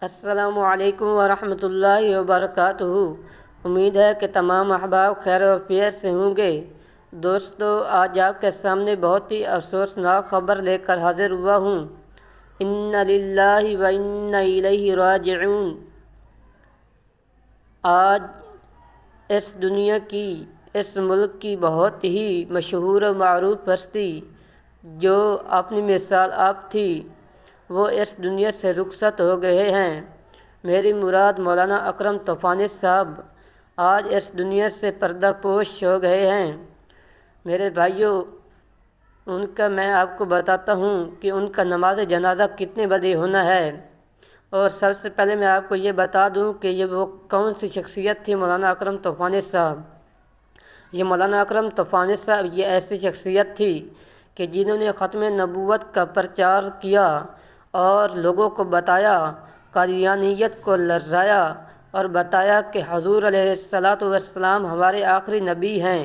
السلام علیکم ورحمۃ اللہ وبرکاتہ۔ امید ہے کہ تمام احباب خیر و عافیت سے ہوں گے۔ دوستو، آج آپ کے سامنے بہت ہی افسوسناک خبر لے کر حاضر ہوا ہوں۔ انا للہ و انا الیہ راجعون۔ آج اس دنیا کی، اس ملک کی بہت ہی مشہور و معروف ہستی جو اپنی مثال آپ تھی، وہ اس دنیا سے رخصت ہو گئے ہیں۔ میری مراد مولانا اکرم طوفانی صاحب آج اس دنیا سے پردہ پوش ہو گئے ہیں۔ میرے بھائیوں، ان کا میں آپ کو بتاتا ہوں کہ ان کا نماز جنازہ کتنے بجے ہونا ہے۔ اور سب سے پہلے میں آپ کو یہ بتا دوں کہ یہ وہ کون سی شخصیت تھی، مولانا اکرم طوفانی صاحب۔ یہ مولانا اکرم طوفانی صاحب یہ ایسی شخصیت تھی کہ جنہوں نے ختم نبوت کا پرچار کیا اور لوگوں کو بتایا، قادیانیت کو لرزایا اور بتایا کہ حضور علیہ السلام ہمارے آخری نبی ہیں،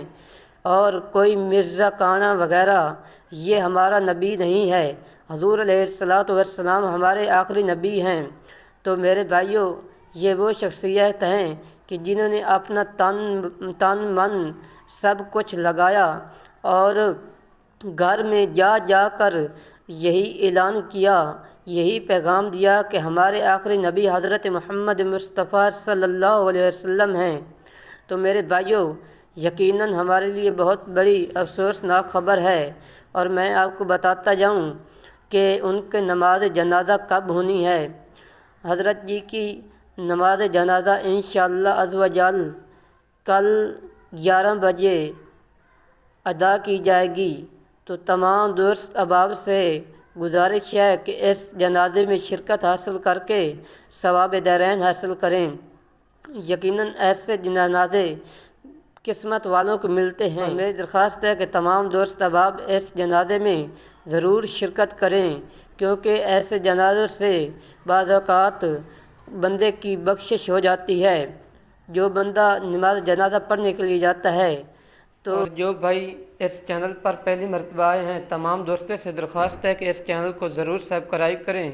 اور کوئی مرزا کانا وغیرہ یہ ہمارا نبی نہیں ہے، حضور علیہ السلام ہمارے آخری نبی ہیں۔ تو میرے بھائیوں، یہ وہ شخصیت ہیں کہ جنہوں نے اپنا تن من سب کچھ لگایا اور گھر میں جا جا کر یہی اعلان کیا، یہی پیغام دیا کہ ہمارے آخری نبی حضرت محمد مصطفیٰ صلی اللہ علیہ وسلم ہیں۔ تو میرے بھائیوں، یقیناً ہمارے لیے بہت بڑی افسوسناک خبر ہے، اور میں آپ کو بتاتا جاؤں کہ ان کے نماز جنازہ کب ہونی ہے۔ حضرت جی کی نماز جنازہ انشاءاللہ عز و جل کل 11 بجے ادا کی جائے گی۔ تو تمام دوست احباب سے گزارش ہے کہ اس جنازے میں شرکت حاصل کر کے ثواب دارین حاصل کریں۔ یقیناً ایسے جنازے قسمت والوں کو ملتے ہیں۔ میری درخواست ہے کہ تمام دوست احباب اس جنازے میں ضرور شرکت کریں، کیونکہ ایسے جنازوں سے بعض اوقات بندے کی بخشش ہو جاتی ہے۔ جو بندہ نماز جنازہ پڑھنے کے لیے جاتا ہے تو جو بھائی اس چینل پر پہلی مرتبہ آئے ہیں، تمام دوستوں سے درخواست ہے کہ اس چینل کو ضرور سبسکرائب کریں،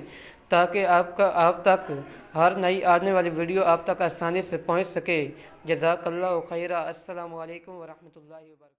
تاکہ آپ تک ہر نئی آنے والی ویڈیو آپ تک آسانی سے پہنچ سکے۔ جزاک اللہ خیرہ۔ السلام علیکم ورحمۃ اللہ وبرکاتہ۔